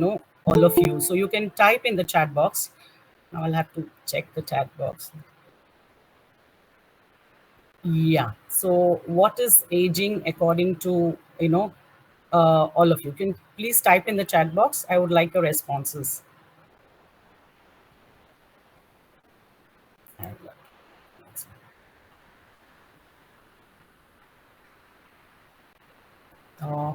know, all of you. So you can type in the chat box. Now I'll have to check the chat box. Yeah. So what is aging according to, all of you? Can please type in the chat box. I would like your responses. Uh,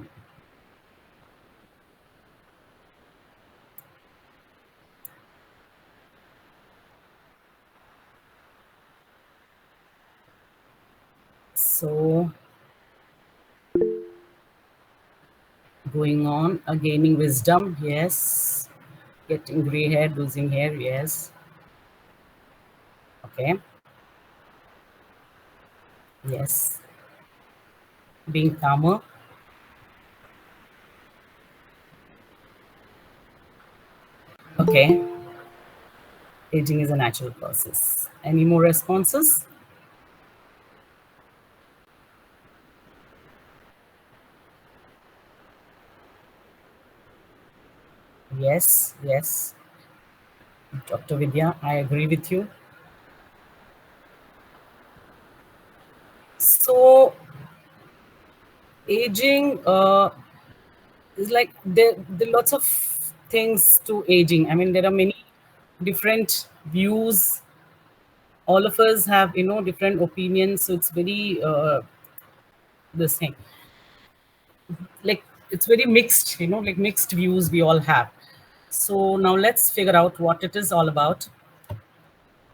so going on, gaining wisdom, yes. Getting gray hair, losing hair, yes. Okay, yes. Being calmer, okay. Aging is a natural process. Any more responses? Yes, yes. Dr. Vidya, I agree with you. So, aging is like there are lots of things to aging. I mean, there are many different views. All of us have, different opinions. So it's very this thing, like it's very mixed. Like mixed views we all have. So now let's figure out what it is all about.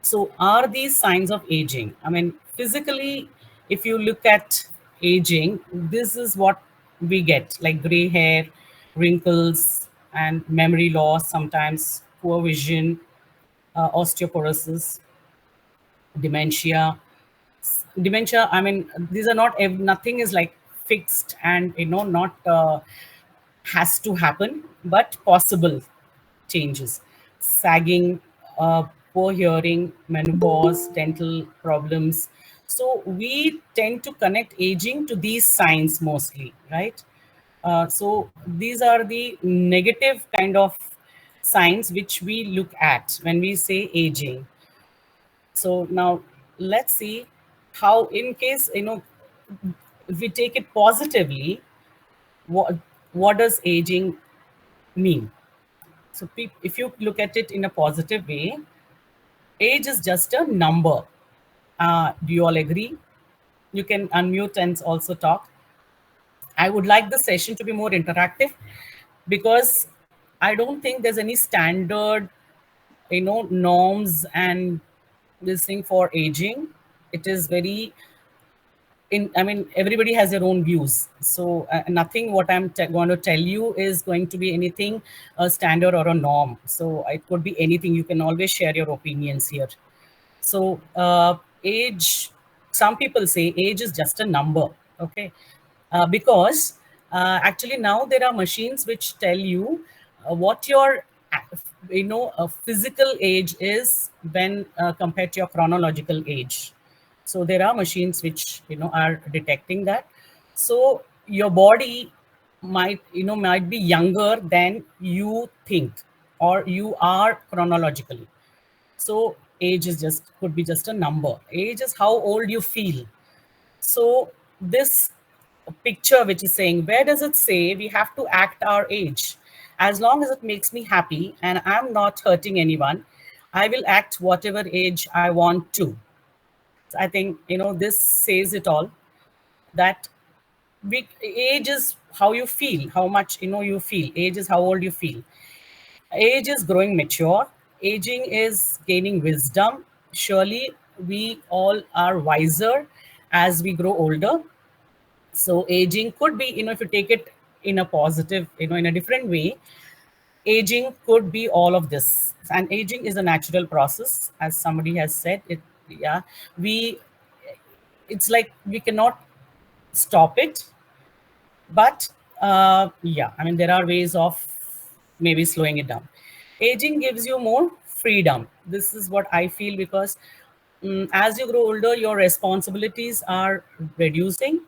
So, are these signs of aging? I mean, physically, if you look at aging, this is what we get like gray hair, wrinkles, and memory loss, sometimes poor vision, osteoporosis, dementia. Dementia, I mean, these are not, nothing is like fixed and, not has to happen, but possible changes. Sagging, poor hearing, menopause, dental problems. So we tend to connect aging to these signs mostly, right? So these are the negative kind of signs which we look at when we say aging. So now let's see how, in case, if we take it positively, what what does aging mean? So if you look at it in a positive way, age is just a number. Do you all agree? You can unmute and also talk. I would like the session to be more interactive because I don't think there's any standard, norms and this thing for aging. It is very I mean, everybody has their own views. So nothing what I'm going to tell you is going to be anything a standard or a norm. So it could be anything. You can always share your opinions here. So age, some people say age is just a number, okay? Because actually now there are machines which tell you what your physical age is when compared to your chronological age. So there are machines which are detecting that. So your body might be younger than you think or you are chronologically. So age is just could be just a number. Age is how old you feel. So this picture which is saying, where does it say we have to act our age? As long as it makes me happy and I'm not hurting anyone, I will act whatever age I want to. So I think this says it all, that age is how you feel, how much you feel. Age is how old you feel. Age is growing mature. Aging is gaining wisdom. Surely we all are wiser as we grow older. So aging could be, if you take it in a positive, in a different way, aging could be all of this. And aging is a natural process, as somebody has said. Yeah, we, it's like we cannot stop it, but yeah, I mean, there are ways of maybe slowing it down. Aging gives you more freedom. This is what I feel, because as you grow older, your responsibilities are reducing.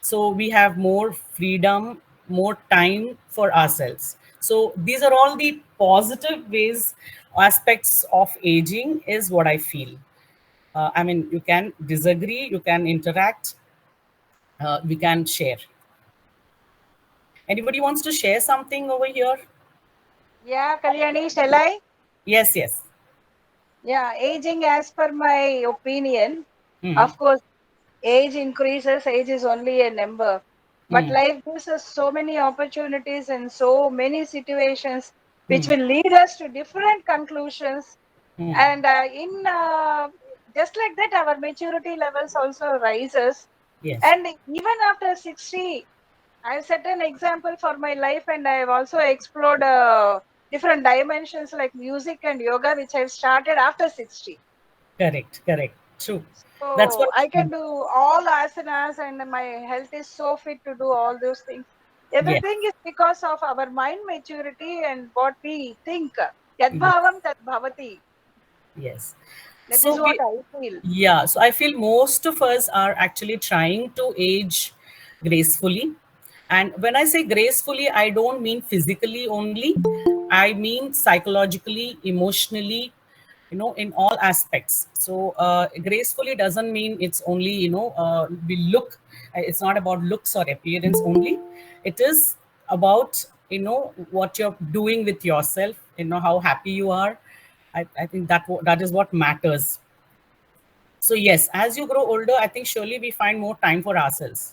So we have more freedom, more time for ourselves. So these are all the positive ways, aspects of aging, is what I feel. I mean, you can disagree, you can interact, we can share. Anybody wants to share something over here? Yeah, Kalyani, shall I? Yes, yes. Yeah, aging as per my opinion. Mm, Of course, age increases, age is only a number. But mm, life gives us so many opportunities and so many situations which mm, will lead us to different conclusions. mm. And in just like that, our maturity levels also rises. Yes, And even after 60, I've set an example for my life, and I've also explored different dimensions like music and yoga, which I've started after 60. correct, correct. True. That's So what. I can do all asanas, and my health is so fit to do all those things. Yes, Everything is because of our mind maturity and what we think. Yad yes, bhavam tad bhavati. yes. That is So what we, I feel. yeah, so I feel most of us are actually trying to age gracefully. And when I say gracefully, I don't mean physically only, I mean psychologically, emotionally, in all aspects. So gracefully doesn't mean it's only, we look, it's not about looks or appearance only. It is about, what you're doing with yourself, how happy you are. I think that is what matters. So yes, as you grow older, I think surely we find more time for ourselves.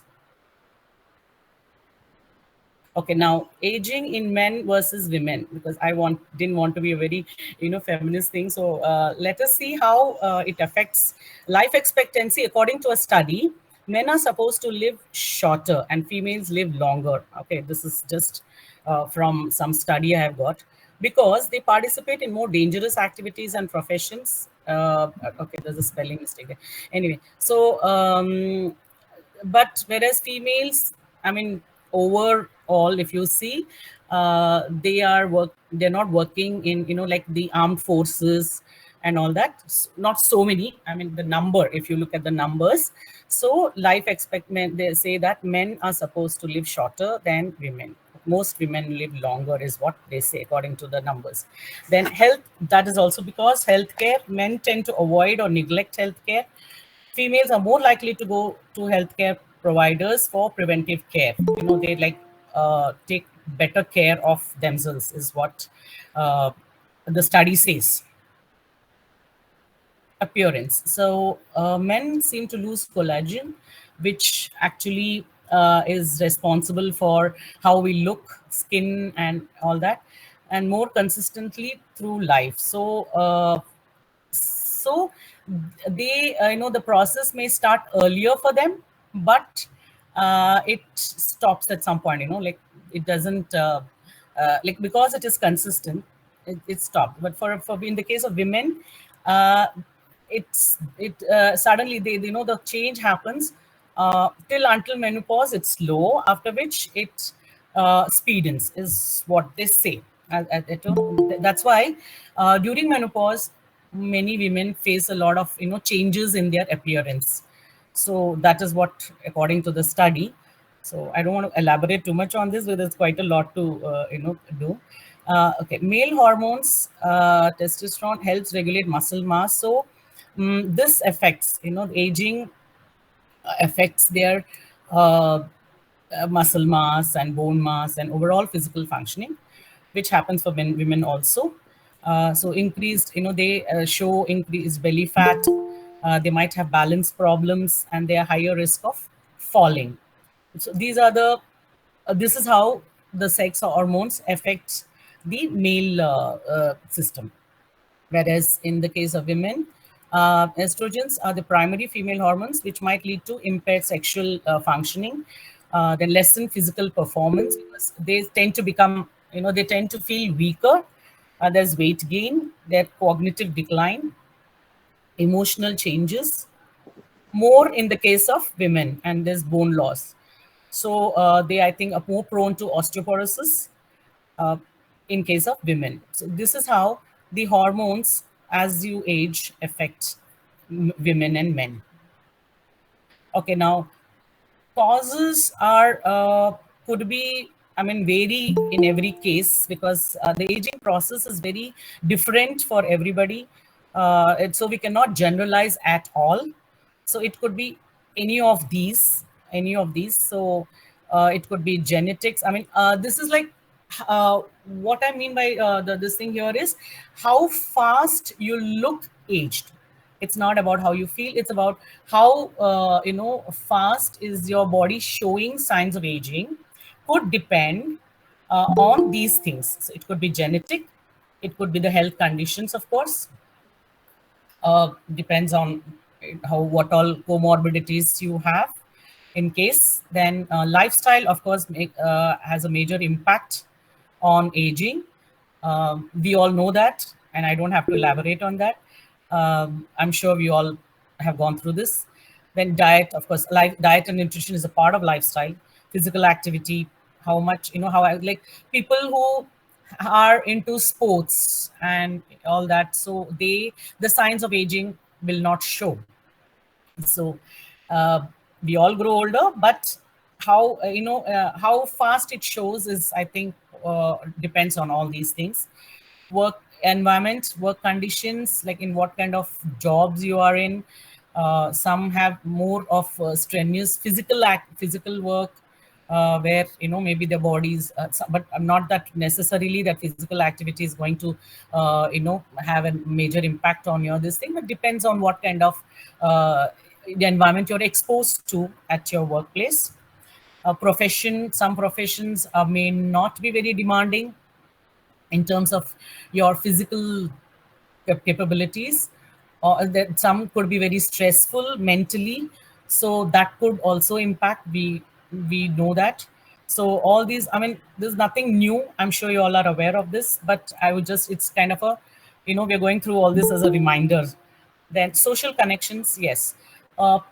Okay, now aging in men versus women, because I didn't want to be a very feminist thing. So let us see how it affects life expectancy. According to a study, men are supposed to live shorter and females live longer. Okay, this is just from some study I have got, because they participate in more dangerous activities and professions. Okay, there's a spelling mistake there. Anyway, so but whereas females, I mean, overall, if you see, they're not working in, like the armed forces and all that. Not so many, I mean, the number, if you look at the numbers. So life expectancy, they say that men are supposed to live shorter than women. Most women live longer is what they say according to the numbers. Then health, that is also because healthcare, men tend to avoid or neglect healthcare. Females are more likely to go to healthcare providers for preventive care. They like take better care of themselves, is what uh, the study says. Appearance. So men seem to lose collagen, which actually is responsible for how we look, skin, and all that, and more consistently through life. So they, the process may start earlier for them, but it stops at some point. Like it doesn't like, because it is consistent, it stopped. But for in the case of women, uh, it suddenly, they the change happens till until menopause. It's slow, after which it speedens, is what they say. That's why during menopause, many women face a lot of changes in their appearance. So that is what, according to the study. So I don't want to elaborate too much on this, but there's quite a lot to do. Okay, male hormones, testosterone helps regulate muscle mass. So this affects, aging affects their uh, muscle mass and bone mass and overall physical functioning, which happens for women also. So increased, they show increased belly fat. They might have balance problems, and they are higher risk of falling. So these are the this is how the sex hormones affect the male system. Whereas in the case of women, estrogens are the primary female hormones, which might lead to impaired sexual functioning, then lessen physical performance, because they tend to become, they tend to feel weaker. There's weight gain, there's cognitive decline, emotional changes, more in the case of women, and there's bone loss. So they, I think, are more prone to osteoporosis uh, in case of women. So this is how the hormones, as you age, affect women and men. Okay, now causes are could be. I mean, vary in every case, because the aging process is very different for everybody. So we cannot generalize at all. So it could be any of these, any of these. So it could be genetics. I mean, this is like, what I mean by this thing here is how fast you look aged. It's not about how you feel, it's about how fast is your body showing signs of aging. Could depend on these things. So it could be genetic, it could be the health conditions, of course. Depends on how, what all comorbidities you have. In case, then lifestyle, of course, has a major impact on aging. We all know that, and I don't have to elaborate on that. I'm sure we all have gone through this. Then diet, of course, diet and nutrition is a part of lifestyle. Physical activity, how much, how I like people who are into sports and all that. So the signs of aging will not show. So uh, we all grow older, but how how fast it shows is, I think, depends on all these things. Work environment, work conditions, like in what kind of jobs you are in. Some have more of strenuous physical work, where maybe the bodies, but not that necessarily that physical activity is going to have a major impact on your this thing, but depends on what kind of the environment you're exposed to at your workplace. Some professions may not be very demanding in terms of your physical capabilities, or that some could be very stressful mentally, so that could also impact. We know that. So all these, I mean, there's nothing new, I'm sure you all are aware of this, but I would just, it's kind of a, we're going through all this as a reminder. Then social connections, yes.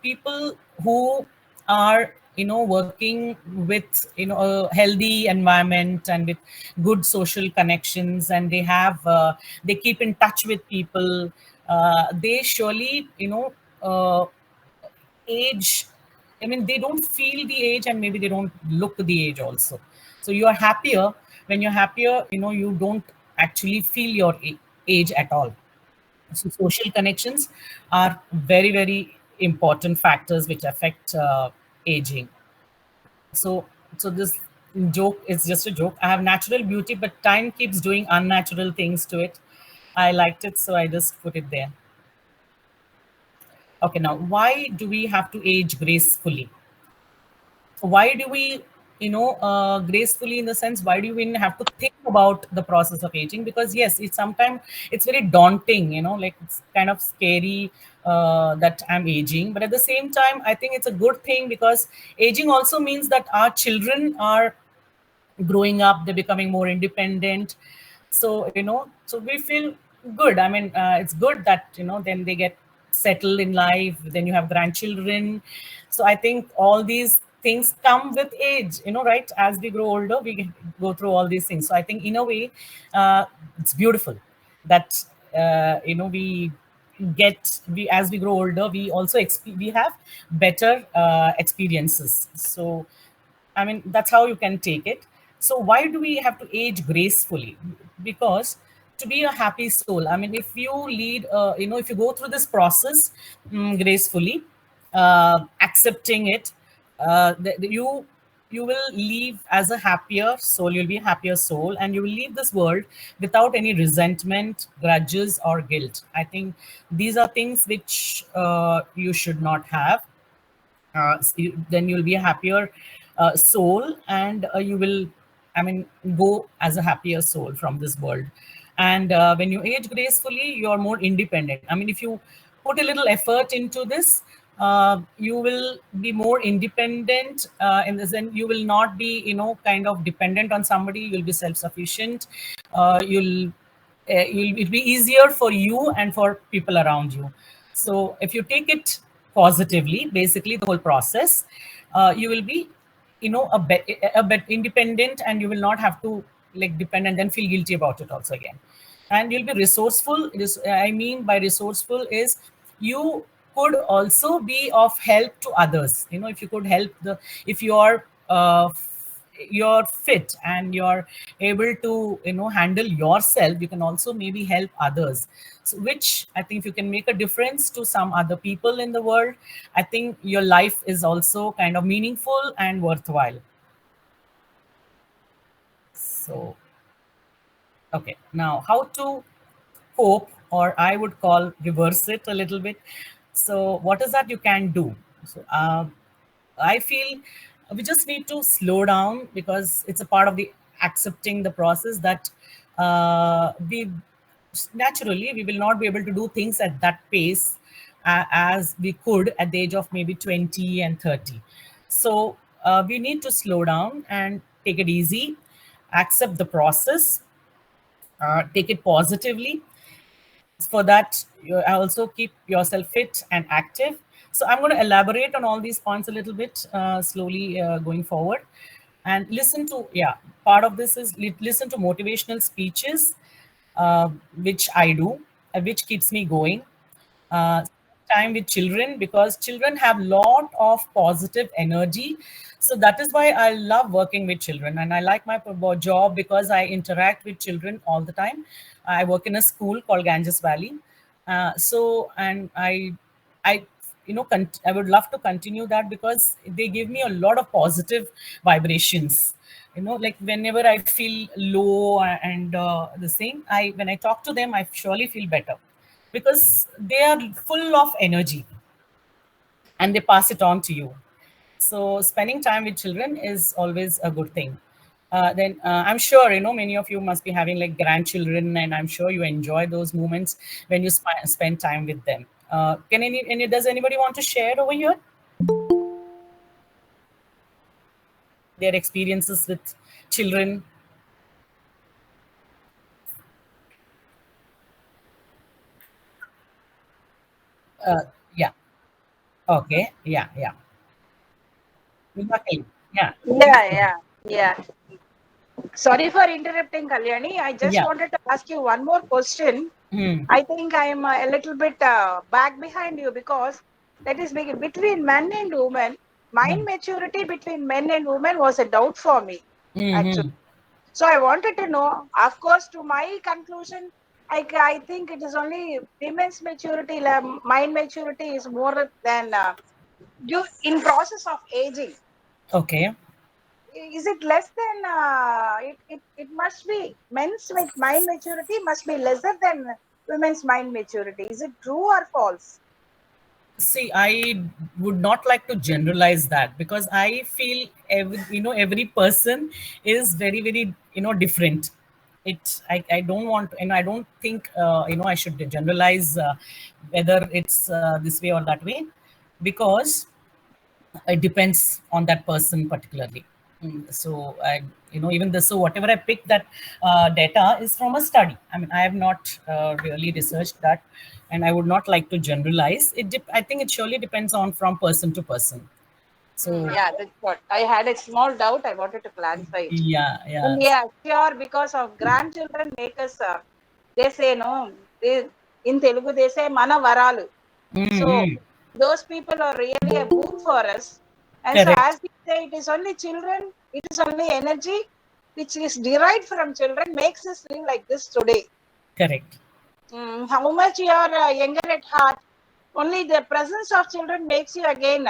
People who are working with a healthy environment and with good social connections, and they keep in touch with people, they surely uh, age, I mean, they don't feel the age, and maybe they don't look the age also. So you are happier. When you're happier, you don't actually feel your age at all. So social connections are very, very important factors which affect aging. So, so this joke is just a joke. I have natural beauty, but time keeps doing unnatural things to it. I liked it, so I just put it there. Okay, now why do we have to age gracefully? Why do we gracefully, in the sense, why do we even have to think about the process of aging? Because yes, it's sometimes it's very daunting, like it's kind of scary that I'm aging, but at the same time I think it's a good thing, because aging also means that our children are growing up, they're becoming more independent. So so we feel good. I mean, it's good that then they get settled in life, then you have grandchildren. So I think all these things come with age, right? As we grow older, go through all these things. So I think in a way, it's beautiful that we as we grow older, we also we have better experiences. So I mean, that's how you can take it. So why do we have to age gracefully? Because to be a happy soul, I mean, if you lead, if you go through this process gracefully, accepting it, you will leave as a happier soul. You'll be a happier soul, and you will leave this world without any resentment, grudges, or guilt. I think these are things which you should not have. Then you'll be a happier soul, and you will, I mean, go as a happier soul from this world. And when you age gracefully, you're more independent. I mean, if you put a little effort into this, you will be more independent, in the sense you will not be kind of dependent on somebody. You'll be self-sufficient. It'll be easier for you and for people around you. So if you take it positively, basically the whole process, you will be a bit independent, and you will not have to like depend and then feel guilty about it also again. And you'll be resourceful. I mean by resourceful is, you could also be of help to others. If you could help the, if you are you're fit and you're able to handle yourself, you can also maybe help others. So which I think if you can make a difference to some other people in the world, I think your life is also kind of meaningful and worthwhile. So okay, now how to cope, or I would call reverse it a little bit. So, what is that you can do? So, I feel we just need to slow down, because it's a part of the accepting the process that we naturally we will not be able to do things at that pace as we could at the age of maybe 20 and 30. So, we need to slow down and take it easy, accept the process, take it positively. For that, you also keep yourself fit and active. So I'm going to elaborate on all these points a little bit slowly going forward. And listen to, yeah, part of this is listen to motivational speeches, which I do, which keeps me going. uh, Time with children, because children have lot of positive energy. So that is why I love working with children, and I like my job because I interact with children all the time. I work in a school called Ganges Valley. So and I I would love to continue that, because they give me a lot of positive vibrations. Like whenever I feel low and the same, I when I talk to them, I surely feel better, because they are full of energy and they pass it on to you. So spending time with children is always a good thing. Then I'm sure many of you must be having like grandchildren, and I'm sure you enjoy those moments when you spend time with them. Can any does anybody want to share over here their experiences with children? Yeah. Okay. Yeah. Yeah. Exactly. Yeah. Please Yeah, go ahead. yeah, yeah. Sorry for interrupting, Kalyani. I just Yeah. wanted to ask you one more question. Hmm. I think I'm a little bit back behind you, because that is between men and women. Yeah. Mind maturity between men and women was a doubt for me, Hmm. actually. So I wanted to know, of course, to my conclusion, I think it is only women's maturity, mind maturity is more than you in process of aging. Okay. Is it less than, it must be men's mind maturity must be lesser than women's mind maturity. Is it true or false? See, I would not like to generalize that, because I feel every person is very very different. I don't want I don't think I should generalize whether it's this way or that way, because it depends on that person particularly. So I even the so whatever I picked, that data is from a study. I mean, I have not really researched that, and I would not like to generalize it. I think it surely depends on from person to person. So Yeah, that's what I had a small doubt. I wanted to clarify it. yeah, And yeah. yeah, sure, because of grandchildren make us, they say, no, they, in Telugu, they say, mana varalu. So Mm-hmm. those people are really a boon for us. And so, as Correct, we say, it is only children, it is only energy which is derived from children, makes us live like this today. correct. How much you are younger at heart, only the presence of children makes you again.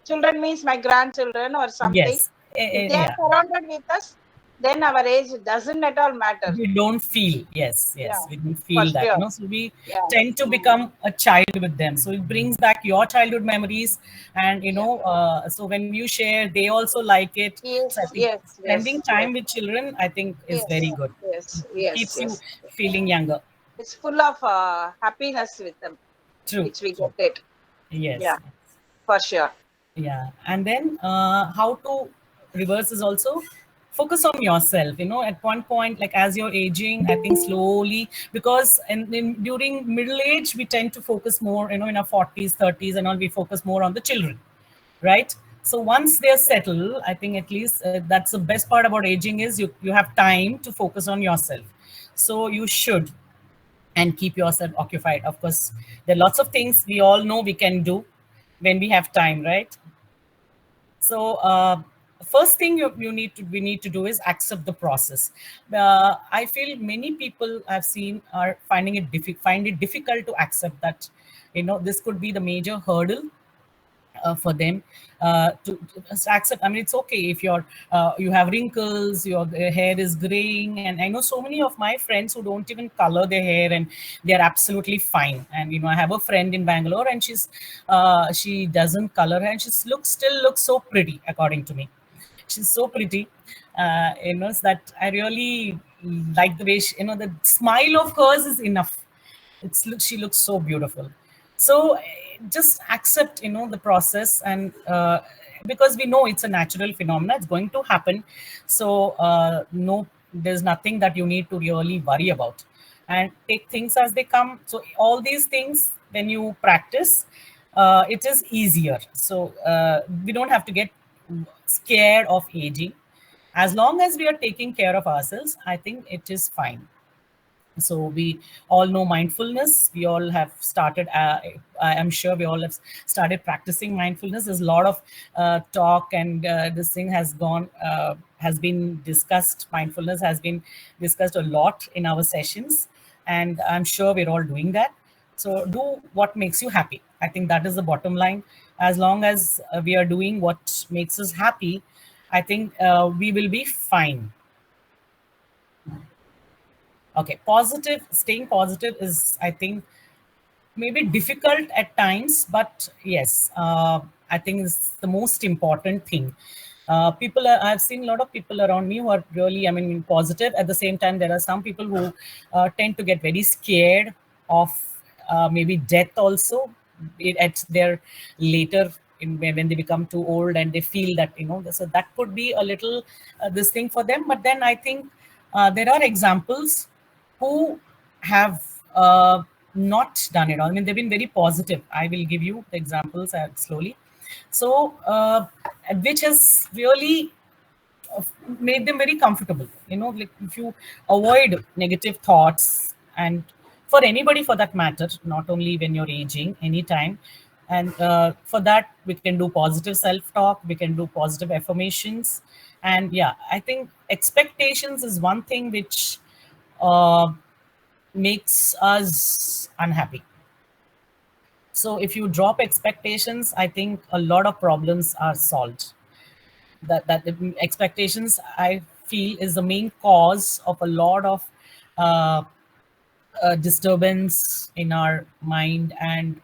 Children means my grandchildren or something. Yes. If they are Yeah. surrounded with us, then our age doesn't at all matter. We don't feel, yes, Yeah, yes, we don't for feel that, sure. so we Yeah. tend to Mm. become a child with them, so it brings back your childhood memories. And Yeah. so when you share, they also like it. Yes, So I think yes, spending yes, yes, time with children, I think, is very yes, good. yes, It yes, keeps you yes. feeling younger. It's full of happiness with them, True, which we true. get it. Yes. Yeah, for sure. Yeah. And then how to reverse is also focus on yourself. At one point, like as you're aging, I think slowly, because during middle age we tend to focus more, in our 40s 30s and all, we focus more on the children, right? So once they're settled, I think at least that's the best part about aging, is you have time to focus on yourself. So you should, and keep yourself occupied. Of course, there are lots of things we all know we can do when we have time, right? So first thing we need to do is accept the process. I feel many people I've seen are find it difficult to accept that, this could be the major hurdle for them to accept. I mean, it's okay if you have wrinkles, your hair is graying, and I know so many of my friends who don't even color their hair, and they are absolutely fine. And I have a friend in Bangalore, and she doesn't color hair, and she still looks so pretty, according to me. She's so pretty. So that I really like the way the smile of hers is enough. She looks so beautiful. So just accept the process, and because we know it's a natural phenomena, it's going to happen. So no, there's nothing that you need to really worry about, and take things as they come. So all these things, when you practice, it is easier. So we don't have to get scared of aging. As long as we are taking care of ourselves, I think it is fine. So we all know mindfulness. We all have started, I am sure we all have started practicing mindfulness. There's a lot of talk, and this thing has been discussed. Mindfulness has been discussed a lot in our sessions, and I'm sure we're all doing that. So do what makes you happy. I think that is the bottom line. As long as we are doing what makes us happy, I think we will be fine. Okay, staying positive is, I think, maybe difficult at times, but yes, I think it's the most important thing. I've seen a lot of people around me who are really, I mean, positive. At the same time, there are some people who tend to get very scared of maybe death also, at their later, when they become too old, and they feel that, so that could be a little this thing for them. But then I think there are examples who have not done it all. I mean, they've been very positive. I will give you the examples slowly. So, which has really made them very comfortable. Like, if you avoid negative thoughts, and for anybody for that matter, not only when you're aging, anytime. And for that, we can do positive self-talk, we can do positive affirmations. And yeah, I think expectations is one thing which uh, makes us unhappy. So if you drop expectations, I think a lot of problems are solved. That the expectations, I feel, is the main cause of a lot of uh, disturbance in our mind, and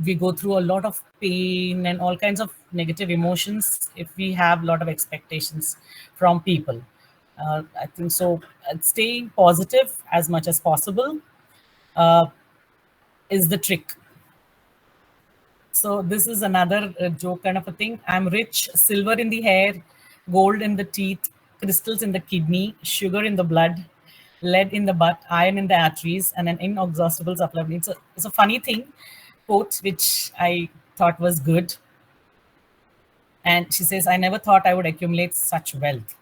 we go through a lot of pain and all kinds of negative emotions if we have a lot of expectations from people. I think so. Staying positive as much as possible uh, is the trick. So this is another joke kind of a thing. I'm rich, silver in the hair, gold in the teeth, crystals in the kidney, sugar in the blood, lead in the butt, iron in the arteries, and an inexhaustible supply. It's a funny thing, quote, which I thought was good. And she says, I never thought I would accumulate such wealth.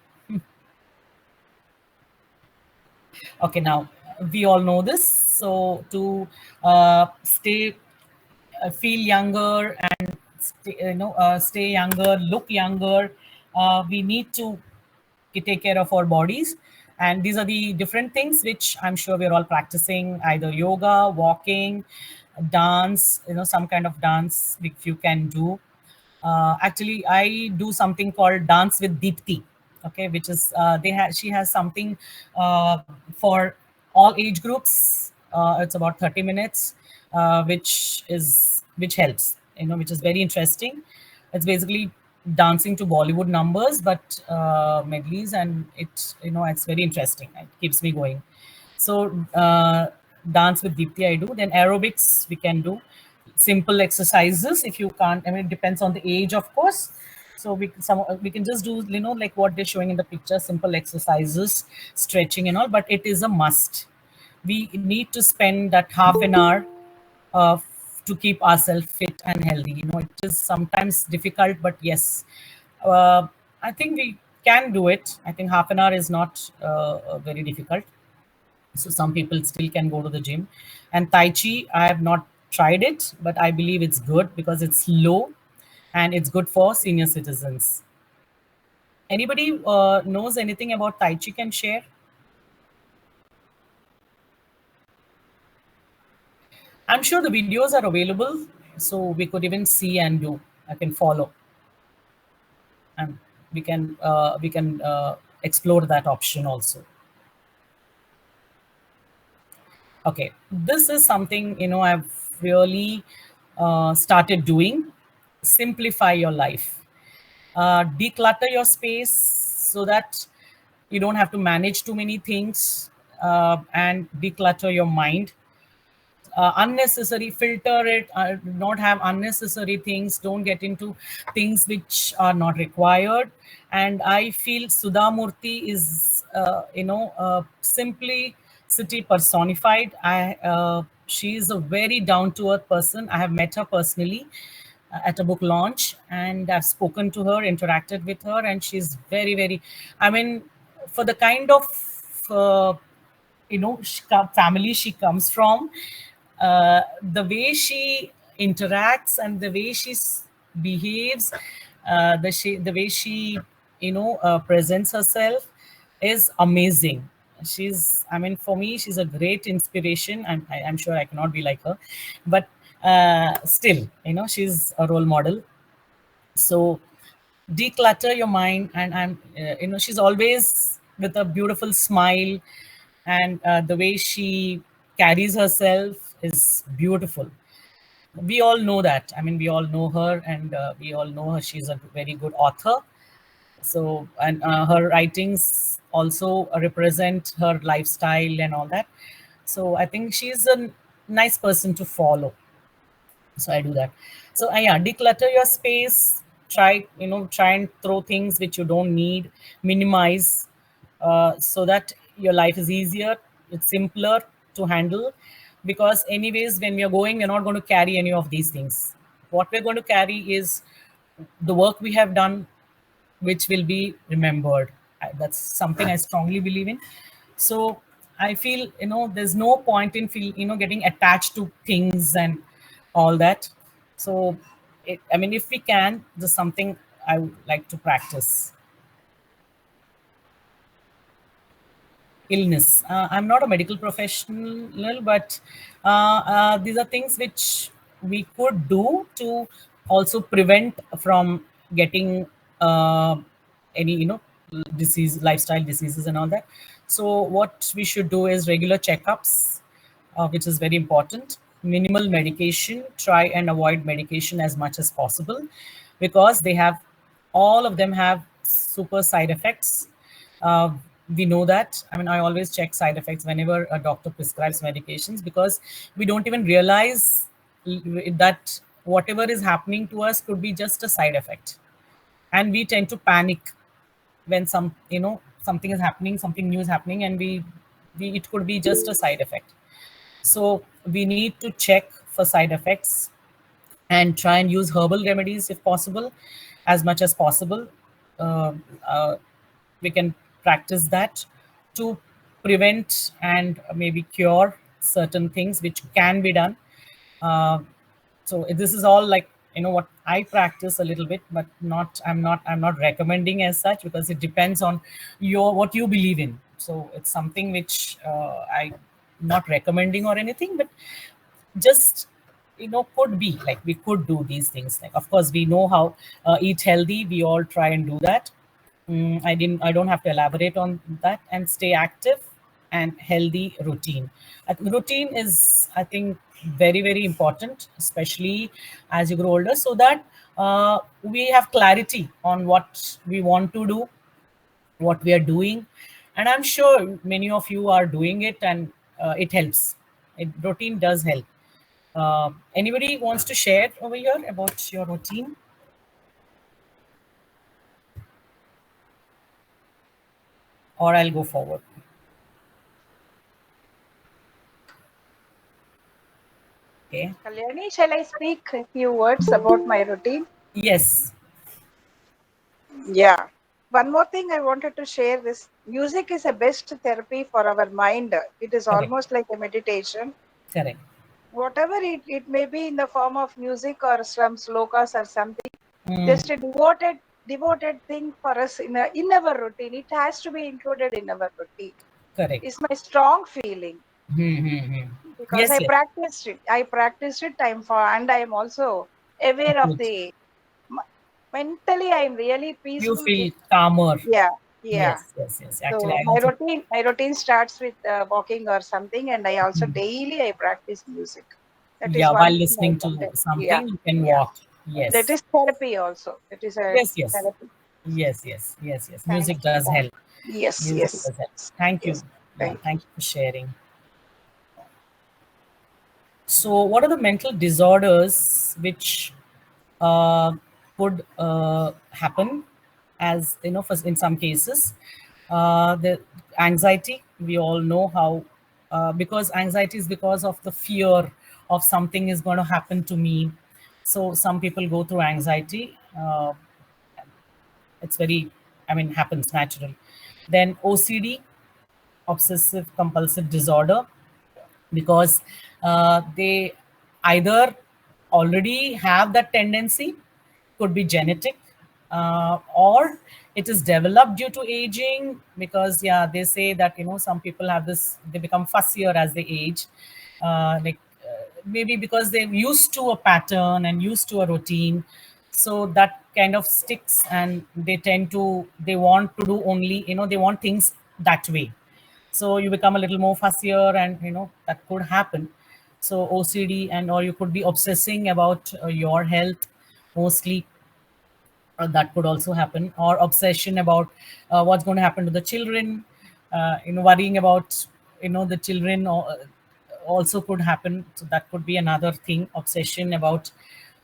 Okay, now we all know this. So to stay feel younger, and stay younger, look younger, we need to take care of our bodies. And these are the different things which I'm sure we're all practicing: either yoga, walking, dance, some kind of dance if you can do. Actually, I do something called Dance with Deepti. Okay, which is she has something for all age groups. It's about 30 minutes, which helps, which is very interesting. It's basically dancing to Bollywood numbers, but medleys, and it's very interesting. It keeps me going. So dance with Deepti I do. Then aerobics we can do. Simple exercises if you can't. I mean, it depends on the age, of course. So we can just do, like what they're showing in the picture, simple exercises, stretching and all. But it is a must. We need to spend that half an hour uh, to keep ourselves fit and healthy. It is sometimes difficult, but yes, I think we can do it. I think half an hour is not very difficult. So some people still can go to the gym. And Tai Chi, I have not tried it, but I believe it's good because it's low, and it's good for senior citizens. Anybody knows anything about Tai Chi can share? I'm sure the videos are available, so we could even see and do. I can follow, and we can explore that option also. Okay, this is something I've really started doing. Simplify your life. Declutter your space so that you don't have to manage too many things, and declutter your mind. Unnecessary, filter it, not have unnecessary things, don't get into things which are not required. And I feel Sudha Murthy is simply city personified. She is a very down to earth person. I have met her personally at a book launch, and I've spoken to her, interacted with her, and she's very, very, I mean, for the kind of uh, family she comes from, the way she interacts and the way behaves, the way she presents herself is amazing. I mean, for me, she's a great inspiration. I'm sure I cannot be like her, but still, she's a role model. So declutter your mind, and she's always with a beautiful smile, and the way she carries herself is beautiful. We all know that. I mean, we all know her, and we all know her. She's a very good author. So, and her writings also represent her lifestyle and all that. So I think she's a nice person to follow. So I do that. So yeah, declutter your space. Try and throw things which you don't need. Minimize, so that your life is easier, it's simpler to handle. Because anyways, when we are going, we're not going to carry any of these things. What we're going to carry is the work we have done, which will be remembered. That's something I strongly believe in. So I feel, there's no point in getting attached to things and all that. So I mean, if we can, there's something I would like to practice. Illness. I'm not a medical professional, but these are things which we could do to also prevent from getting any, disease, lifestyle diseases, and all that. So what we should do is regular checkups, which is very important. Minimal medication. Try and avoid medication as much as possible, because all of them have super side effects. Uh, we know that. I mean, I always check side effects whenever a doctor prescribes medications, because we don't even realize that whatever is happening to us could be just a side effect. And we tend to panic when something is happening, something new is happening, and we it could be just a side effect. So we need to check for side effects, and try and use herbal remedies if possible, as much as possible. Uh, uh, we can practice that to prevent and maybe cure certain things which can be done. Uh, so this is all like, what I practice a little bit, but I'm not recommending as such, because it depends on what you believe in. So it's something which I not recommending or anything, but just could be like we could do these things. Like, of course, we know how eat healthy, we all try and do that. I don't have to elaborate on that. And stay active and healthy routine. Routine is, I think, very, very important, especially as you grow older, so that we have clarity on what we want to do, what we are doing. And I'm sure many of you are doing it, and it helps. Routine does help. Anybody wants to share over here about your routine, or I'll go forward? Okay. Kalyani, shall I speak a few words about my routine? Yes. Yeah. One more thing I wanted to share is music is a best therapy for our mind. It is Correct. almost like a meditation. Correct. Whatever it may be in the form of music or some slokas or something, Mm, just devote it devoted thing for us in our routine. It has to be included in our routine. Correct. Is my strong feeling, Hmm, hmm, hmm. because Yes, I yes. practiced it. I practiced it time for, and I am also aware of Good. the mentally. I am really You peaceful. feel calmer. Yeah, yeah. Yes, yes, yes. Actually, So I also. my routine starts with walking or something, and I also Hmm. daily I practice music. That is Yeah, one while thing I listening can to tell. Yeah, something, you can yeah. walk. That Yes. is therapy also. That is a Yes, yes. therapy. Yes, yes, yes, yes. Thank Music you. does help. Yes, Music yes, does help. Thank yes. you. Yeah, Thank thank you for sharing. So, what are the mental disorders which could happen? As you know, for in some cases, the anxiety. We all know how, because anxiety is because of the fear of something is going to happen to me. So, some people go through anxiety. It's very, I mean, happens natural. Then OCD, obsessive compulsive disorder, because they either already have that tendency, could be genetic, or it is developed due to aging, because yeah, they say that some people have this, they become fussier as they age, like maybe because they're used to a pattern and used to a routine, so that kind of sticks, and they tend to, they want to do only, they want things that way. So you become a little more fussier, and that could happen. So OCD, and or you could be obsessing about your health mostly, that could also happen, or obsession about what's going to happen to the children, worrying about the children, or also could happen. So that could be another thing, obsession about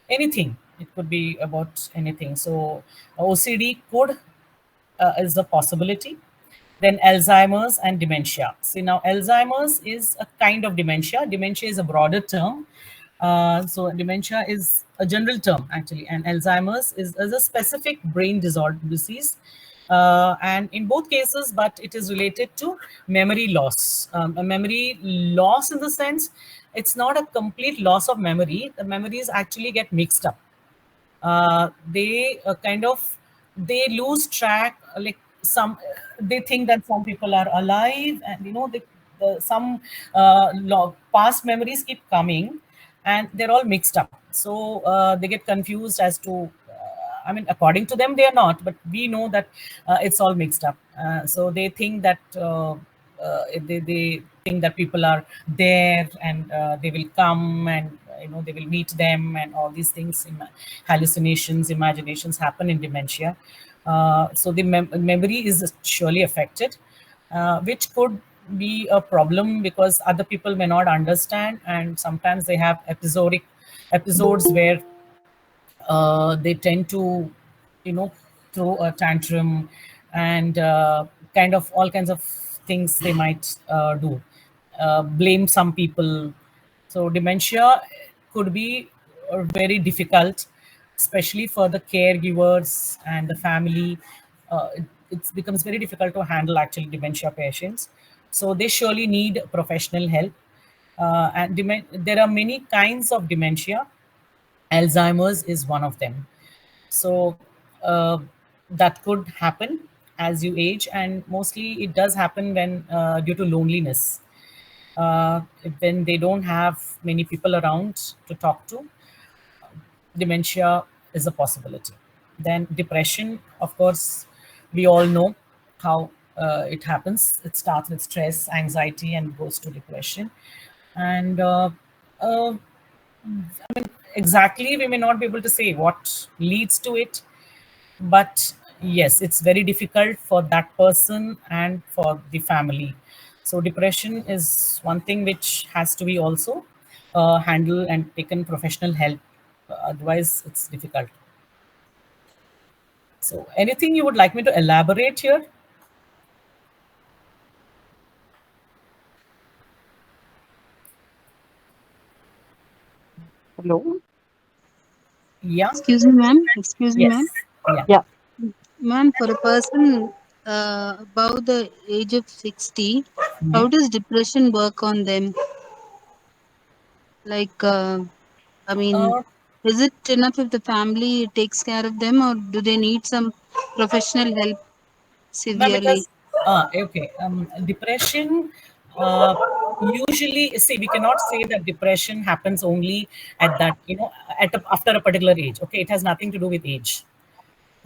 anything. It could be about anything. So OCD could, is a possibility. Then Alzheimer's and dementia. See, now Alzheimer's is a kind of dementia. Dementia is a broader term. So dementia is a general term actually, and Alzheimer's is a specific brain disorder disease. And in both cases, but it is related to memory loss. A memory loss in the sense, it's not a complete loss of memory. The memories actually get mixed up. They kind of, they lose track, like some, they think that some people are alive, and some past memories keep coming, and they're all mixed up, so they get confused as to, I mean, according to them, they are not, but we know that it's all mixed up. So they think that they think that people are there, and they will come, and they will meet them, and all these things. Hallucinations, imaginations happen in dementia. So the memory is surely affected, which could be a problem because other people may not understand, and sometimes they have episodic episodes where they tend to you know throw a tantrum, and kind of all kinds of things they might do, blame some people. So dementia could be very difficult, especially for the caregivers and the family. It becomes very difficult to handle actually dementia patients, so they surely need professional help. There are many kinds of dementia. Alzheimer's is one of them. So uh, that could happen as you age, and mostly it does happen when due to loneliness. When they don't have many people around to talk to, dementia is a possibility. Then depression, of course, we all know how it happens. It starts with stress, anxiety, and goes to depression. And uh, exactly, we may not be able to say what leads to it, but yes, it's very difficult for that person and for the family. So depression is one thing which has to be also handled and taken professional help. Otherwise it's difficult. So anything you would like me to elaborate here? Hello. Yeah. Excuse me, ma'am. Excuse me, ma'am. Yes. Yeah. Yeah. Ma'am, for a person above the age of 60, Mhm. how does depression work on them? Like, I mean, uh, Is it enough if the family takes care of them, or do they need some professional help Ma'am, it severely? has okay. Depression uh, usually, see, we cannot say that depression happens only at that, after a particular age. Okay, it has nothing to do with age.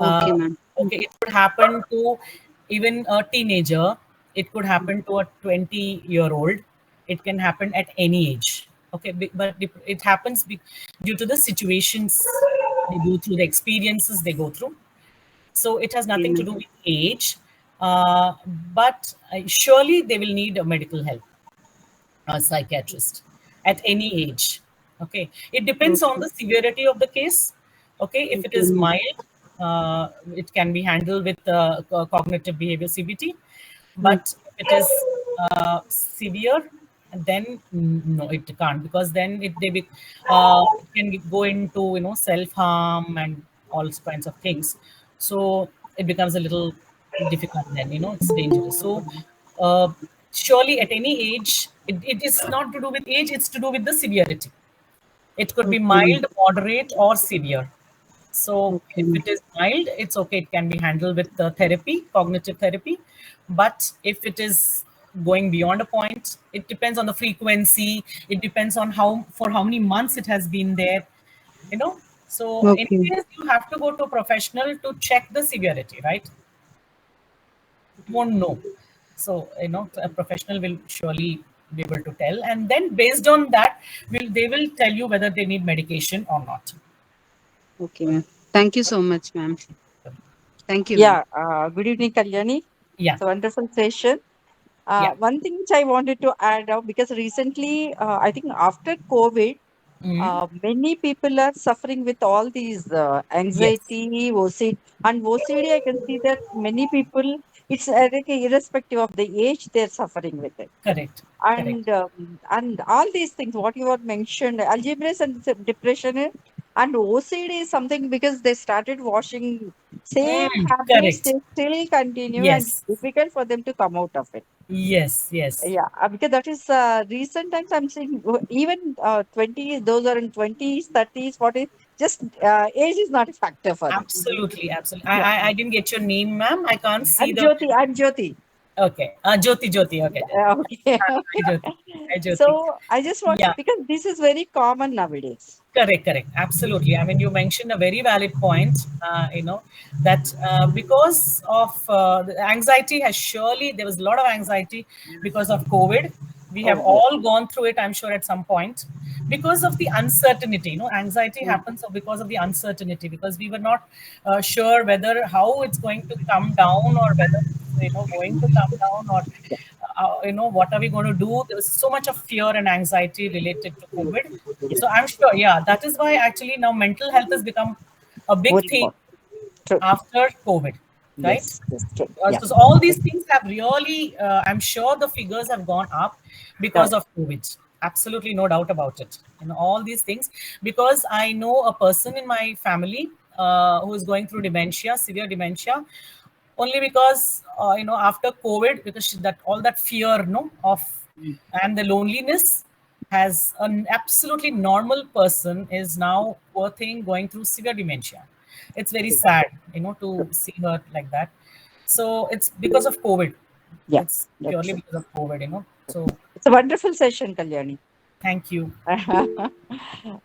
Okay, uh, ma'am. okay, it could happen to even a teenager. It could happen to a 20-year-old. It can happen at any age. Okay, but it happens due to the situations they go through, the experiences they go through. So it has Okay, nothing to ma'am. do with age. uh, but surely they will need a medical help, a psychiatrist at any age. Okay, it depends on Okay. the severity of the case. Okay, if it Okay, is ma'am. mild, it can be handled with cognitive behavior CBT. Mm. But if it is severe, then no, it can't, because then it can go into self harm and all kinds of things. So it becomes a little difficult. Then it's dangerous. So uh, surely at any age, it is not to do with age, it's to do with the severity. It could be Okay, ma'am. mild, moderate, or severe. So Okay, if ma'am. it is mild, it's okay. It can be handled with therapy, cognitive therapy. But if it is going beyond a point, it depends on the frequency. It depends on how many months it has been there. You know. So in Okay. case you have to go to a professional to check the severity, right? Won't know. So a professional will surely be able to tell, and then based on that, they will tell you whether they need medication or not. Okay, ma'am. Thank you so much, ma'am. Thank you, ma'am. Yeah, good evening, Kalyani. Yeah. It's a wonderful session. Yeah. One thing which I wanted to add up, because recently, I think after COVID, Mm. many people are suffering with all these Yes. anxiety, OCD, and OCD. I can see that many people, it's like irrespective of the age, they're suffering with it. Correct. Correct. And all these things what you have mentioned, algebras and depression, and OCD is something because they started watching same habits, they Correct. still continue, and Yes. it's difficult for them to come out of it. Yes. Yes. Yeah, because that is recent times I'm seeing even 20s, those are in 20s, 30s, 40s, just age is not a factor for them. Absolutely. Absolutely. Yeah. I didn't get your name, ma'am. I can't see I'm the. Jyoti. I'm Jyoti. Okay. Jyoti. Jyoti. Okay. Okay. Hi, Jyoti. Hi, Jyoti. So I just want, Yeah. because this is very common nowadays. Correct, correct. Absolutely. I mean, you mentioned a very valid point, that because of the anxiety has surely, there was a lot of anxiety because of COVID. We have Oh, yes. all gone through it, I'm sure, at some point. Because of the uncertainty, anxiety Mm. happens because of the uncertainty, because we were not sure whether how it's going to come down, or whether it's, going to come down, or what are we going to do. There was so much of fear and anxiety related to COVID. So I'm sure, yeah, that is why actually now mental health has become a big Very thing important. True. after COVID, right? Yes, yes, true. Yeah. So all these things have really, I'm sure the figures have gone up because Correct. of COVID. Absolutely no doubt about it. All these things, because I know a person in my family who is going through dementia, severe dementia, only because after COVID, because that all that fear, no, of Mm. and the loneliness, has an absolutely normal person is now poor thing going through severe dementia. It's very True. sad, True. to see her like that. So it's because of COVID. Yeah, It's that's purely true. because of COVID. So It's a wonderful session, Kalyani. thank you.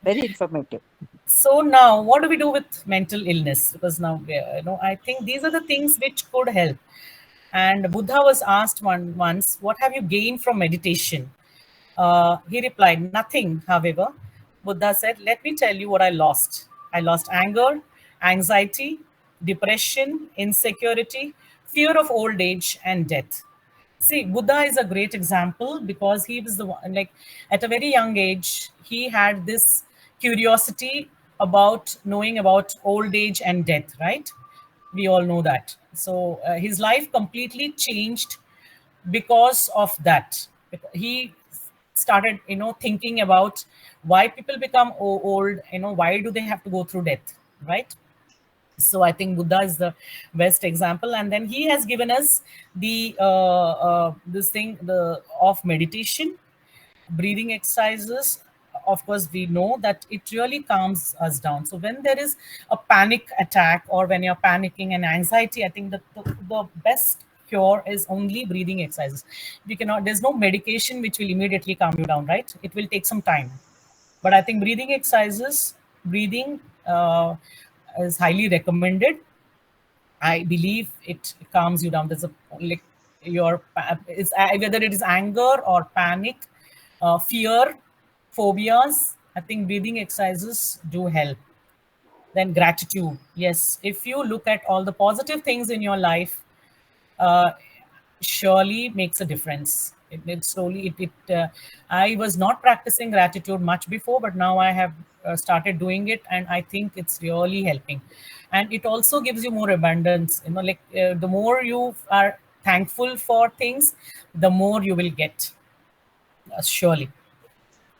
Very informative. So now, what do we do with mental illness? Because now, I think these are the things which could help. And Buddha was asked once, "What have you gained from meditation?" He replied, "Nothing, however." Buddha said, "Let me tell you what I lost. I lost anger, anxiety, depression, insecurity, fear of old age, and death." See, Buddha is a great example because he was the one, like, at a very young age, he had this curiosity about knowing about old age and death, right? We all know that. So his life completely changed because of that. He started thinking about why people become old, why do they have to go through death, right? So I think Buddha is the best example, and then he has given us the this thing, the of meditation, breathing exercises, of course we know that it really calms us down. So when there is a panic attack, or when you're panicking and anxiety, I think that the best cure is only breathing exercises. We cannot, there's no medication which will immediately calm you down, right? It will take some time. But I think breathing exercises, breathing is highly recommended. I believe it calms you down. There's a, like, it's whether it is anger or panic, fear, phobias. I think breathing exercises do help. Then gratitude. Yes, if you look at all the positive things in your life, uh, surely makes a difference. It slowly I was not practicing gratitude much before, but now I have started doing it, and I think it's really helping. And it also gives you more abundance. Like, the more you are thankful for things, the more you will get, surely.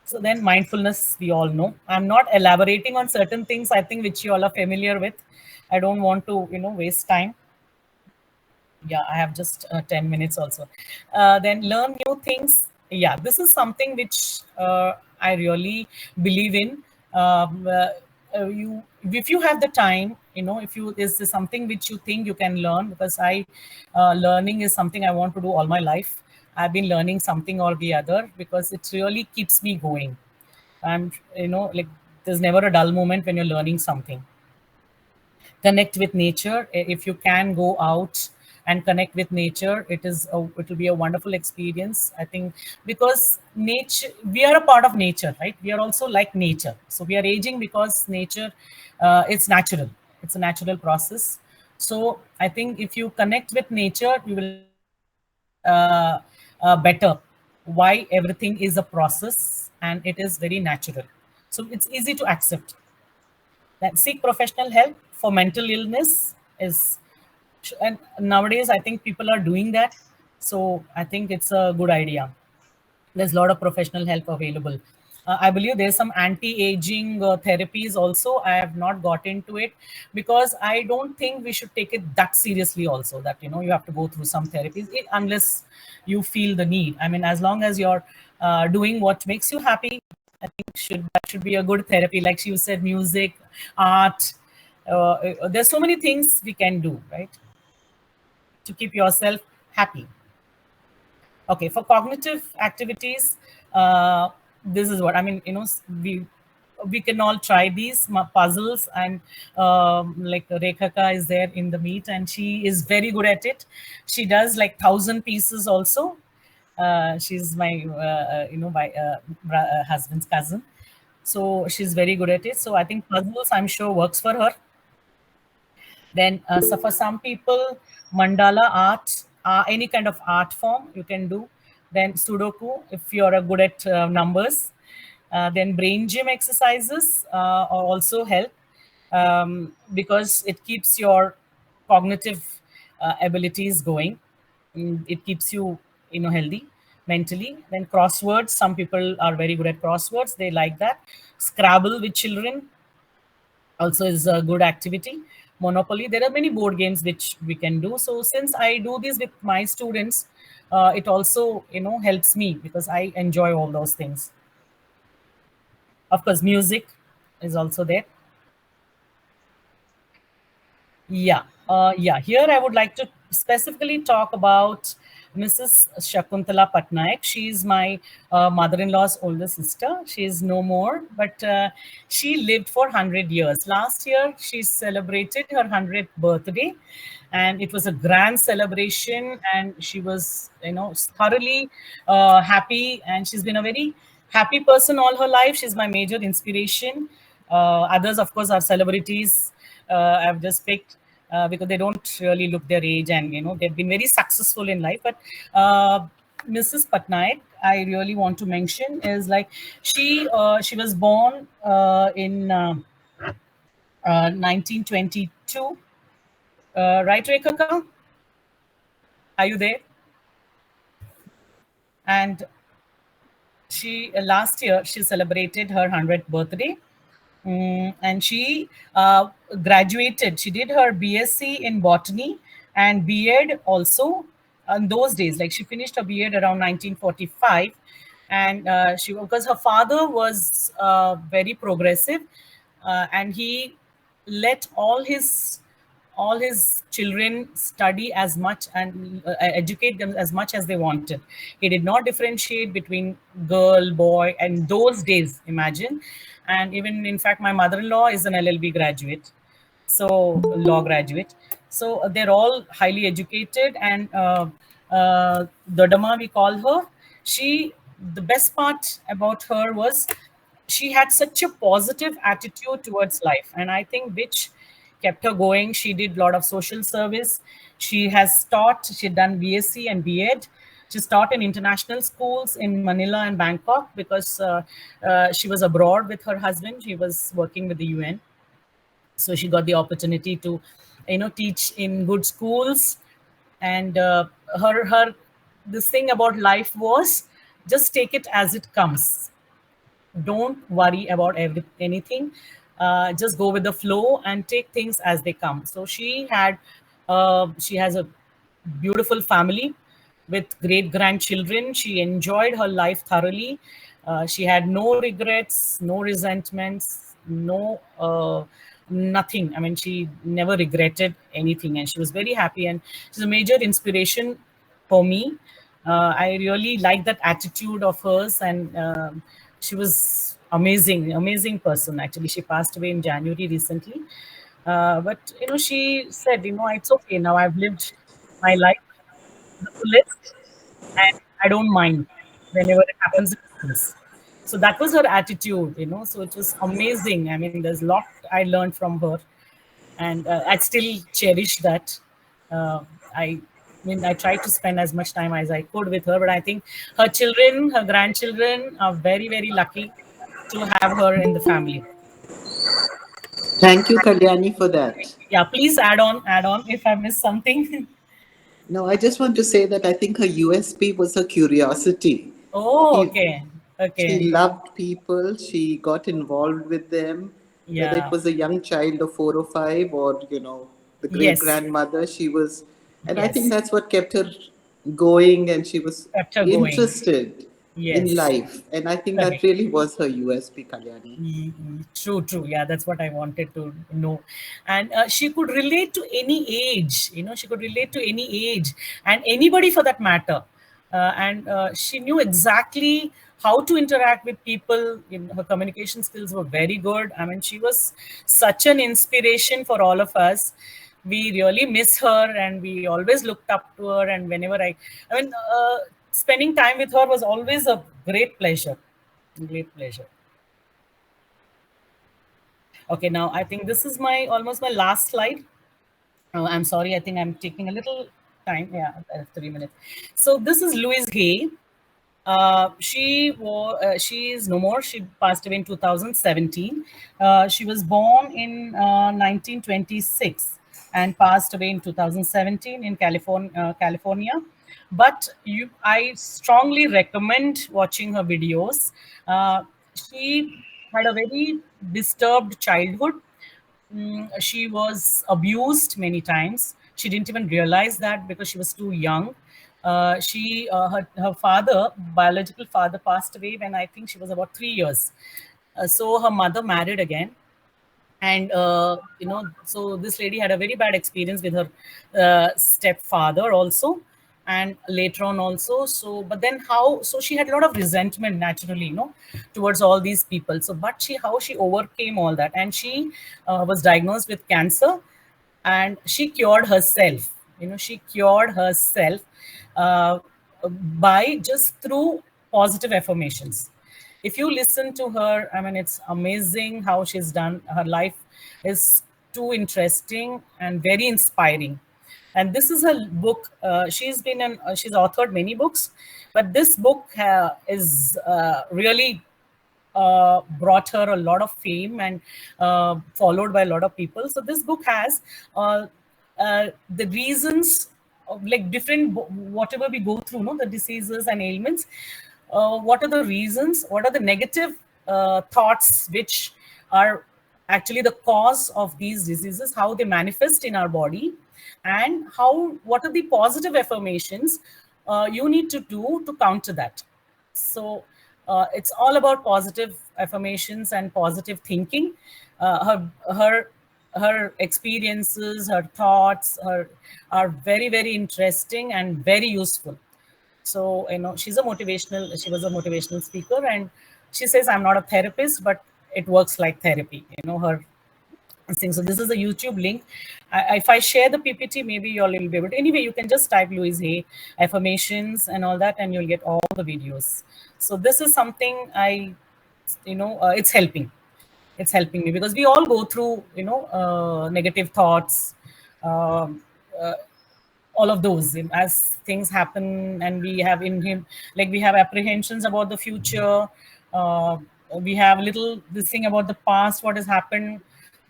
So then mindfulness, we all know. I'm not elaborating on certain things, I think, which you all are familiar with. I don't want to waste time. Yeah, I have just 10 minutes also. Then learn new things. Yeah, this is something which I really believe in. You, if you have the time, if you, is this something which you think you can learn, because learning is something I want to do all my life. I've been learning something or the other, because it really keeps me going. And like, there's never a dull moment when you're learning something. Connect with nature. If you can go out and connect with nature, it will be a wonderful experience, I think, because nature, we are a part of nature, right? We are also like nature. So we are aging because nature, it's natural. It's a natural process. So I think if you connect with nature, you will understand better why everything is a process and it is very natural. So it's easy to accept that. Seek professional help for mental illness is, and nowadays I think people are doing that. So I think it's a good idea. There's a lot of professional help available. I believe there's some anti-aging therapies also. I have not got into it, because I don't think we should take it that seriously also, that you have to go through some therapies, unless you feel the need. I mean, as long as you're doing what makes you happy, I think that should be a good therapy. Like you said, music, art, there's so many things we can do, right, to keep yourself happy. Okay, for cognitive activities, this is what I mean. We can all try these puzzles, and like Rekhaka is there in the meet, and she is very good at it. She does like 1,000 pieces also. She's my husband's cousin, so she's very good at it. So I think puzzles, I'm sure, works for her. Then, so for some people, mandala art, any kind of art form you can do. Then Sudoku, if you're good at numbers. Then brain gym exercises also help, because it keeps your cognitive abilities going. It keeps you, healthy mentally. Then crosswords, some people are very good at crosswords. They like that. Scrabble with children also is a good activity. Monopoly, there are many board games which we can do. So since I do this with my students, it also helps me, because I enjoy all those things. Of course, music is also there. Yeah. Here I would like to specifically talk about Mrs. Shakuntala Patnaik. She's my mother-in-law's older sister. She's no more, but she lived for 100 years. Last year, she celebrated her 100th birthday, and it was a grand celebration. And she was, thoroughly happy. And she's been a very happy person all her life. She's my major inspiration. Others, of course, are celebrities. I've just picked because they don't really look their age, and they've been very successful in life. But Mrs. Patnaik, I really want to mention, is like, she was born in 1922, right, Rekha? Are you there? And she last year she celebrated her 100th birthday. And she graduated. She did her BSc in botany and B.Ed also in those days. Like, she finished her B.Ed around 1945, And she, because her father was very progressive, and he let all his children study as much and educate them as much as they wanted. He did not differentiate between girl, boy, and those days, imagine. And even, in fact, my mother-in-law is an LLB graduate, so law graduate. So they're all highly educated, and Dodama, we call her. She, the best part about her was she had such a positive attitude towards life, and I think which kept her going. She did a lot of social service. She has taught. She'd done BSc and B.Ed. She's taught in international schools in Manila and Bangkok because she was abroad with her husband. He was working with the UN, so she got the opportunity to, teach in good schools. And her this thing about life was just take it as it comes. Don't worry about anything. Just go with the flow and take things as they come. So she has a beautiful family with great grandchildren. She enjoyed her life thoroughly. She had no regrets, no resentments, no nothing. I mean, she never regretted anything, and she was very happy. And she's a major inspiration for me. I really like that attitude of hers, and she was amazing, amazing person. Actually, she passed away in January recently. But she said, it's okay now. I've lived my life to the fullest, and I don't mind. Whenever it happens, it happens. So that was her attitude. So it was amazing. I mean, there's a lot I learned from her, and I still cherish that. Uh, I tried to spend as much time as I could with her, but I think her children, her grandchildren, are very, very lucky to have her in the family. Thank you, Kalyani, for that. Yeah, please add on if I missed something. No, I just want to say that I think her USP was her curiosity. Oh, She, okay, she okay, loved people, she got involved with them, whether it yeah, was a young child of 4 or 5 or, the great yes, grandmother, she was, and I think yes, that's what kept her going, and she was kept her going. interested in Yes, life. And I think that correct. really was her USP, Kalyani. True, true. Yeah, that's what I wanted to know. And she could relate to any age, she could relate to any age and anybody for that matter. And she knew exactly how to interact with people. Her communication skills were very good. I mean, she was such an inspiration for all of us. We really miss her, and we always looked up to her. And I mean, spending time with her was always a great pleasure. Great pleasure. Okay, now I think this is my almost my last slide. Oh, I'm sorry, I think I'm taking a little time. Yeah, 3 minutes. So this is Louise Hay. She is no more. She passed away in 2017. She was born in 1926 and passed away in 2017 in California. But I strongly recommend watching her videos. She had a very disturbed childhood. She was abused many times. She didn't even realize that because she was too young. Her father, biological father, passed away when I think she was about 3 years. So her mother married again, and so this lady had a very bad experience with her stepfather also, and later on also. So but then how, so she had a lot of resentment naturally, towards all these people. So but she overcame all that, and she was diagnosed with cancer, and she cured herself. She cured herself uh, by just through positive affirmations. If you listen to her, I mean, it's amazing how she's done. Her life is too interesting and very inspiring. And this is her book. She's authored many books, but this book is really brought her a lot of fame, and followed by a lot of people. So this book has the reasons of, like, different whatever we go through, the diseases and ailments. What are the reasons? What are the negative thoughts which are actually the cause of these diseases? How they manifest in our body, and what are the positive affirmations you need to do to counter that? So It's all about positive affirmations and positive thinking. Her experiences, her thoughts, her are very, very interesting and very useful. So, she was a motivational speaker, and she says, I'm not a therapist, but it works like therapy, her thing. So this is a YouTube link. If I share the PPT, maybe you all will be able to. Anyway, you can just type Louise Hay affirmations and all that, and you'll get all the videos. So this is something it's helping. It's helping me because we all go through, negative thoughts, um, uh, all of those as things happen, and we have in him, like, we have apprehensions about the future. uh, we have little this thing about the past, what has happened.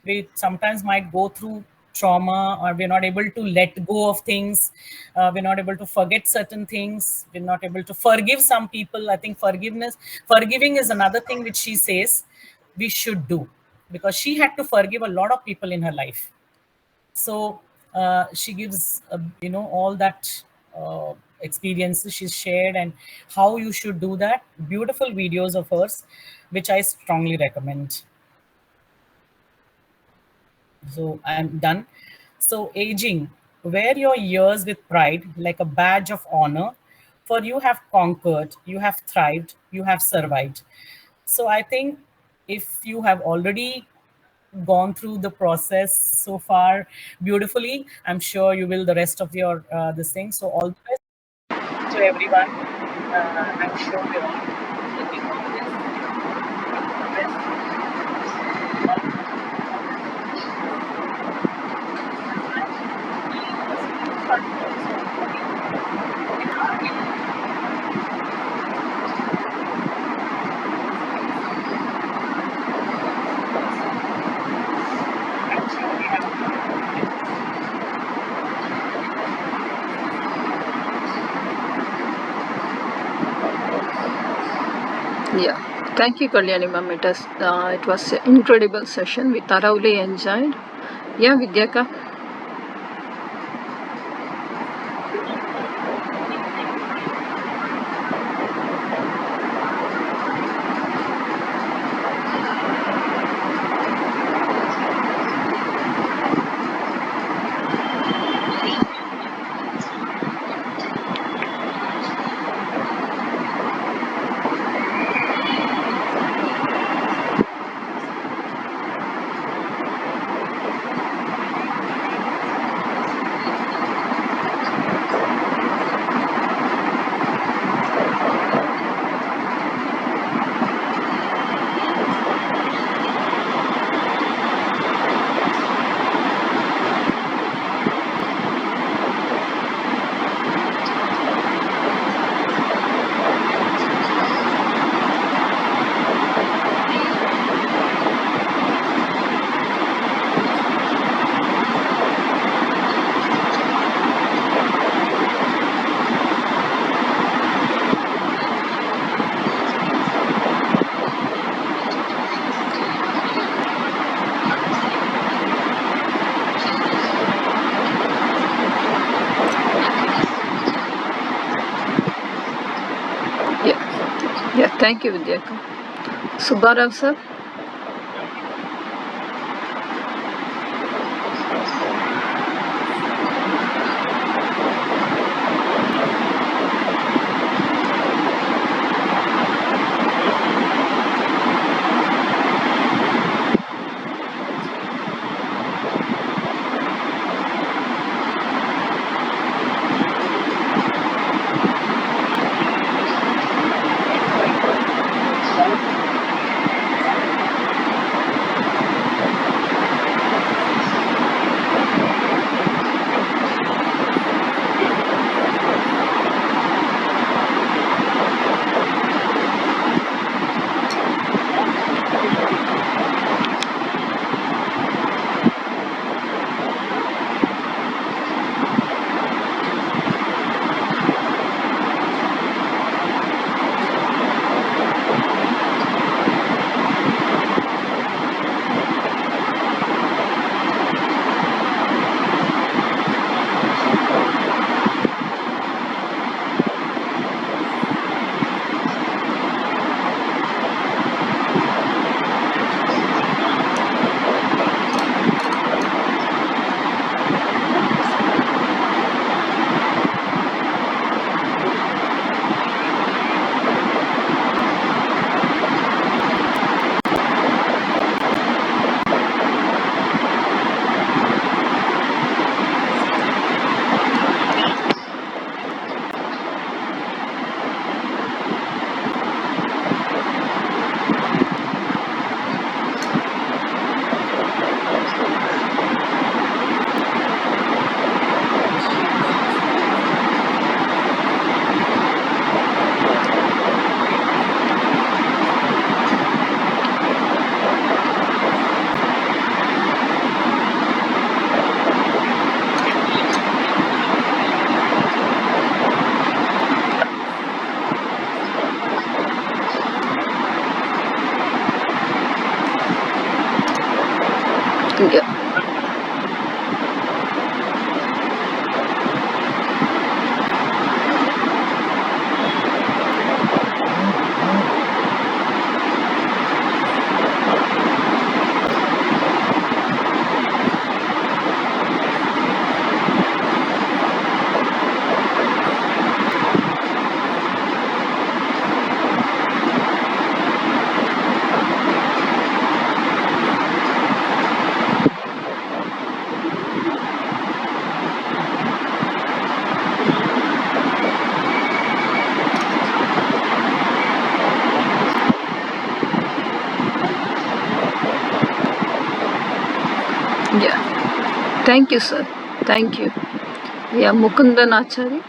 We sometimes might go through trauma, or we're not able to let go of things. We're not able to forget certain things. We're not able to forgive some people. I think forgiving is another thing which she says we should do, because she had to forgive a lot of people in her life. So she gives all that experiences she's shared, and how you should do that. Beautiful videos of hers, which I strongly recommend. So I'm done. So, aging, wear your years with pride like a badge of honor, for you have conquered, you have thrived, you have survived. So I think if you have already gone through the process so far beautifully, I'm sure you will the rest of your this thing. So all the best to everyone. I'm sure we're all looking on Yeah, thank you, Kalyani ma'am. It was an incredible session. We thoroughly enjoyed. Yeah, Vidyaka. Yeah, thank you, Vidyaka. Subbarao sir. Yeah. Yeah. Thank you, sir. Thank you. Yeah, Mukundan Achari.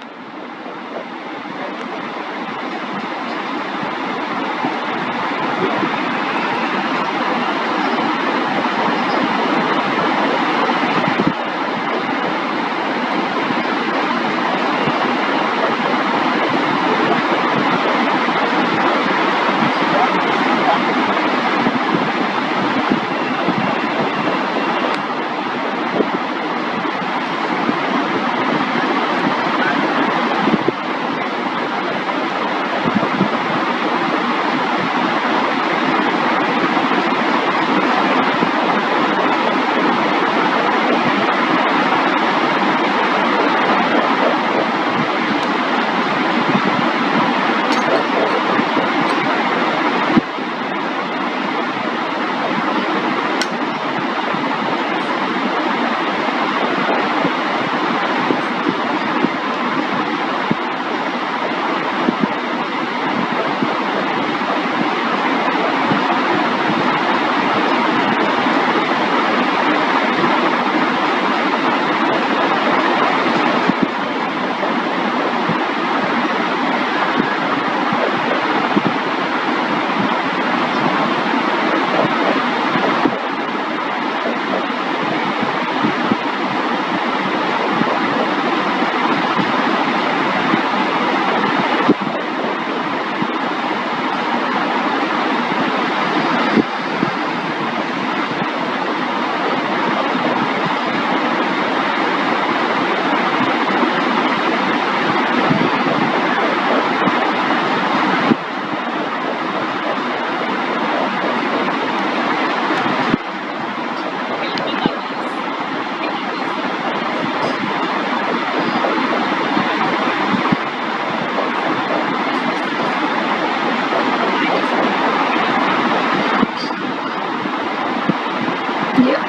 Yeah.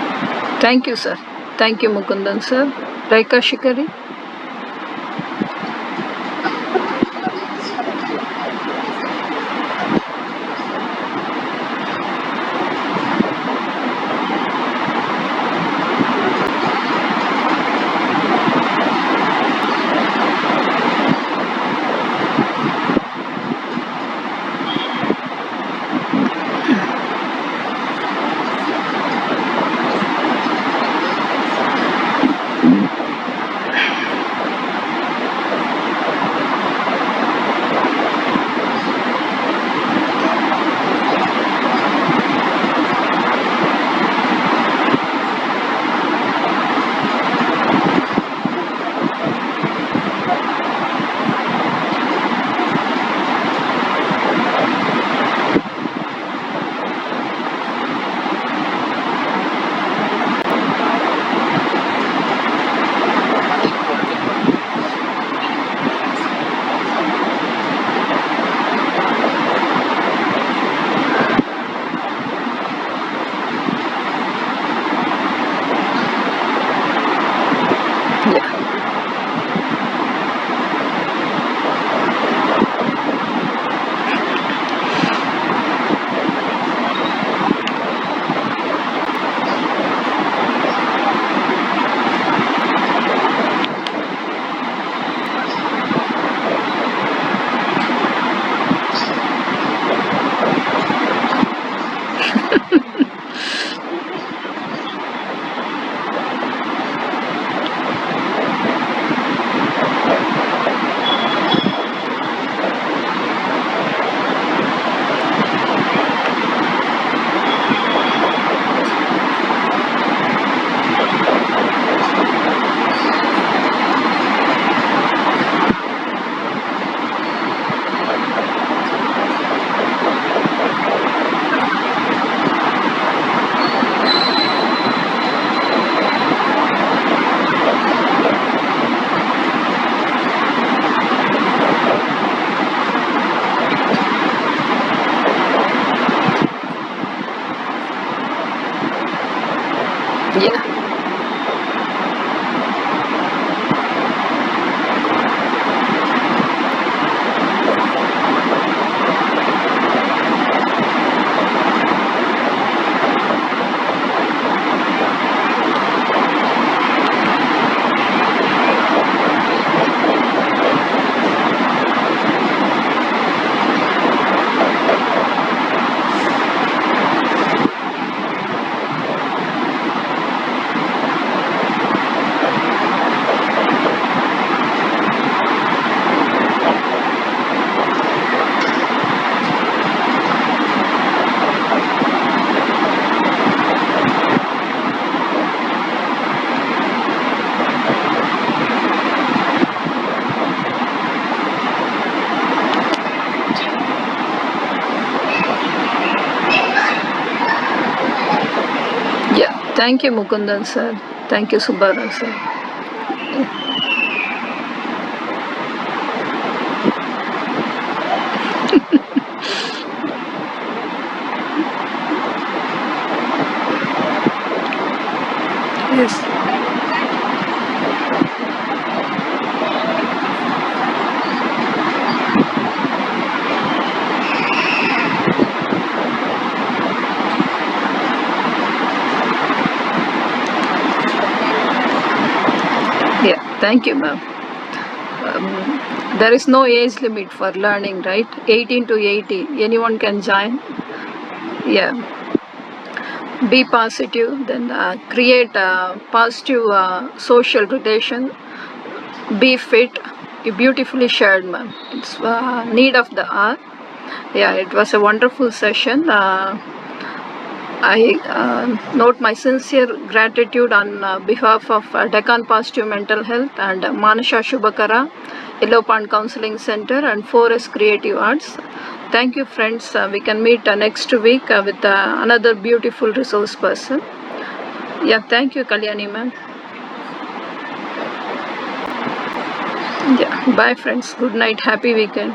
Thank you, sir. Thank you, Mukundan, sir. Rekha Shikari. Yeah. Yeah. Thank you, Mukundan sir. Thank you, Subbaram sir. Yes. Yeah. Thank you, ma'am. There is no age limit for learning, right? 18 to 80. Anyone can join. Yeah. Be positive, then create a positive social relation. Be fit. You beautifully shared, ma'am. It's need of the hour. Yeah, it was a wonderful session. I note my sincere gratitude on behalf of Deccan Positive Mental Health and Manasha Shubhakara, Yellow Pond Counseling Center, and Forest Creative Arts. Thank you, friends. We can meet next week with another beautiful resource person. Yeah, thank you, Kalyani ma'am. Yeah, bye, friends. Good night. Happy weekend.